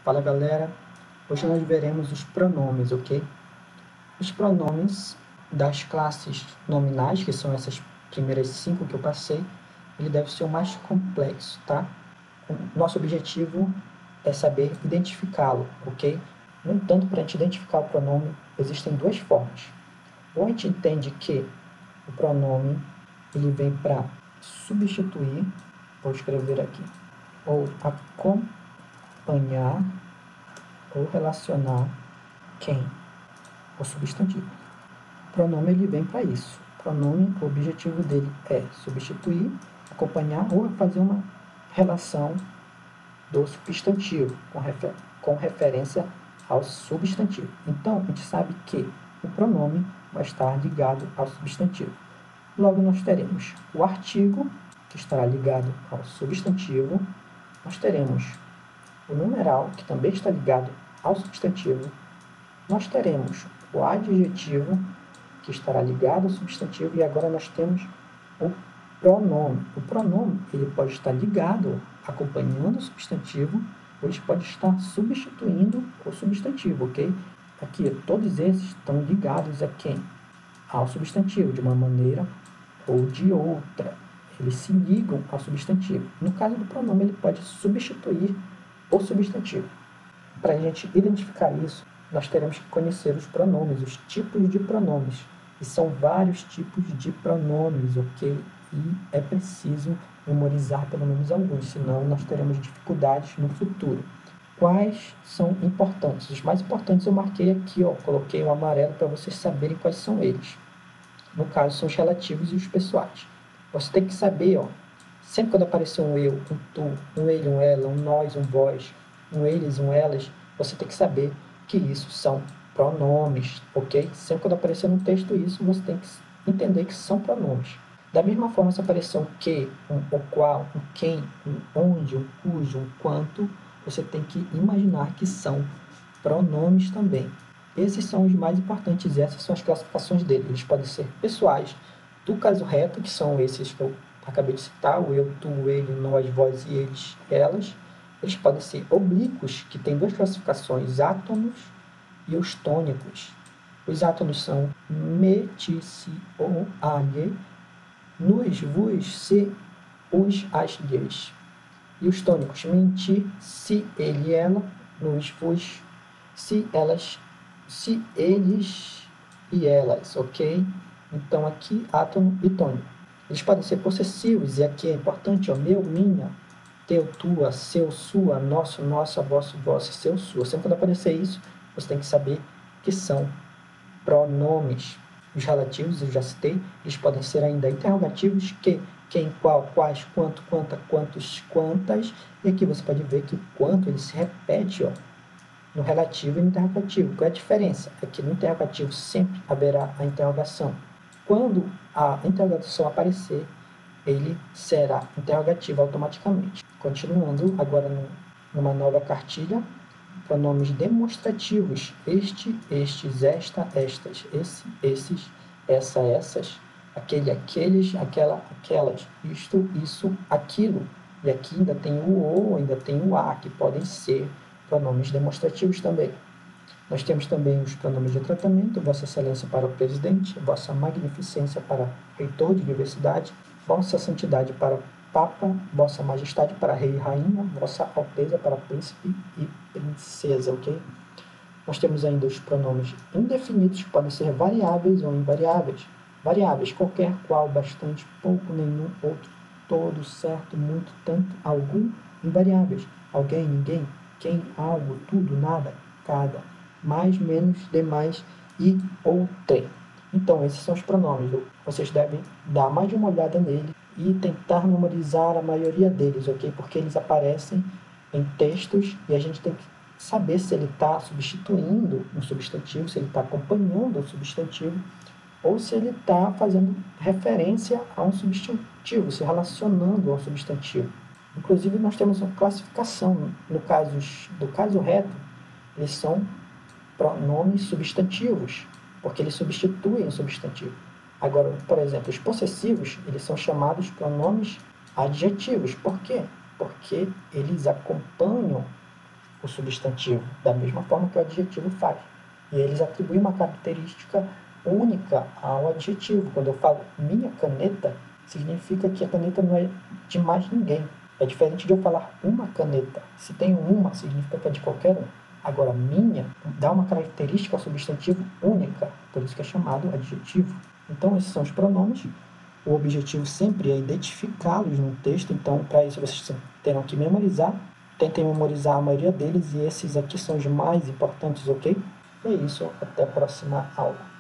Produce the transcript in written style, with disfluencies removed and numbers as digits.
Fala galera, hoje nós veremos os pronomes, ok? Os pronomes das classes nominais, que são essas primeiras 5 que eu passei, ele deve ser o mais complexo, tá? Nosso objetivo é saber identificá-lo, ok? No entanto, para a gente identificar o pronome, existem duas formas. Ou a gente entende que o pronome ele vem para substituir, vou escrever aqui, ou acompanhar ou relacionar quem? O substantivo. O pronome ele vem para isso. O pronome, o objetivo dele é substituir, acompanhar ou fazer uma relação do substantivo com referência ao substantivo. Então, a gente sabe que o pronome vai estar ligado ao substantivo. Logo, nós teremos o artigo, que estará ligado ao substantivo. Nós teremos o numeral, que também está ligado ao substantivo. Nós teremos o adjetivo, que estará ligado ao substantivo, e agora nós temos o pronome. O pronome ele pode estar ligado, acompanhando o substantivo, ou ele pode estar substituindo o substantivo, ok? Aqui, todos esses estão ligados a quem? Ao substantivo, de uma maneira ou de outra. Eles se ligam ao substantivo. No caso do pronome, ele pode substituir o substantivo. Para a gente identificar isso, nós teremos que conhecer os pronomes, os tipos de pronomes. E são vários tipos de pronomes, ok? E é preciso memorizar pelo menos alguns, senão nós teremos dificuldades no futuro. Quais são importantes? Os mais importantes eu marquei aqui, ó, coloquei um amarelo para vocês saberem quais são eles. No caso, são os relativos e os pessoais. Você tem que saber, ó, sempre quando aparecer um eu, um tu, um ele, um ela, um nós, um vós, um eles, um elas, você tem que saber que isso são pronomes, ok? Sempre quando aparecer no texto isso, você tem que entender que são pronomes. Da mesma forma, se aparecer um que, um o qual, um quem, um onde, um cujo, um quanto, você tem que imaginar que são pronomes também. Esses são os mais importantes, essas são as classificações deles. Eles podem ser pessoais, do caso reto, que são esses que eu acabei de citar, o eu, tu, ele, nós, vós e eles, elas. Eles podem ser oblíquos, que tem duas classificações, átonos e os tônicos. Os átonos são me, ti, si, ou, age, nos, vos, se, os, as, lhes. E os tônicos, menti, se, ele, ela, nos, vos, se, elas, se, eles e elas, ok? Então, aqui, átono e tônico. Eles podem ser possessivos, e aqui é importante, ó, meu, minha, teu, tua, seu, sua, nosso, nossa, vosso, vossa, seu, sua. Sempre quando aparecer isso, você tem que saber que são pronomes. Os relativos, eu já citei, eles podem ser ainda interrogativos, que, quem, qual, quais, quanto, quanta, quantos, quantas. E aqui você pode ver que quanto ele se repete, ó, no relativo e no interrogativo. Qual é a diferença? É que no interrogativo sempre haverá a interrogação. Quando a interrogação aparecer, ele será interrogativo automaticamente. Continuando agora numa nova cartilha, pronomes demonstrativos: este, estes, esta, estas, esse, esses, essa, essas, aquele, aqueles, aquela, aquelas, isto, isso, aquilo. E aqui ainda tem o ou, ainda tem o a, que podem ser pronomes demonstrativos também. Nós temos também os pronomes de tratamento: Vossa Excelência para o Presidente, Vossa Magnificência para Reitor de Universidade, Vossa Santidade para Papa, Vossa Majestade para Rei e Rainha, Vossa Alteza para Príncipe e Princesa, ok? Nós temos ainda os pronomes indefinidos, que podem ser variáveis ou invariáveis. Variáveis: qualquer, qual, bastante, pouco, nenhum, outro, todo, certo, muito, tanto, algum. Invariáveis: alguém, ninguém, quem, algo, tudo, nada, cada, mais, menos, demais e outrem. Então, esses são os pronomes. Vocês devem dar mais de uma olhada nele e tentar memorizar a maioria deles, ok? Porque eles aparecem em textos e a gente tem que saber se ele está substituindo um substantivo, se ele está acompanhando o substantivo, ou se ele está fazendo referência a um substantivo, se relacionando ao substantivo. Inclusive, nós temos uma classificação. No caso reto, eles são pronomes substantivos, porque eles substituem o substantivo. Agora, por exemplo, os possessivos, eles são chamados pronomes adjetivos. Por quê? Porque eles acompanham o substantivo, da mesma forma que o adjetivo faz. E eles atribuem uma característica única ao adjetivo. Quando eu falo minha caneta, significa que a caneta não é de mais ninguém. É diferente de eu falar uma caneta. Se tem uma, significa que é de qualquer um. Agora, minha dá uma característica ao substantivo única, por isso que é chamado adjetivo. Então, esses são os pronomes. O objetivo sempre é identificá-los no texto, então, para isso vocês terão que memorizar. Tentem memorizar a maioria deles e esses aqui são os mais importantes, ok? E é isso, até a próxima aula.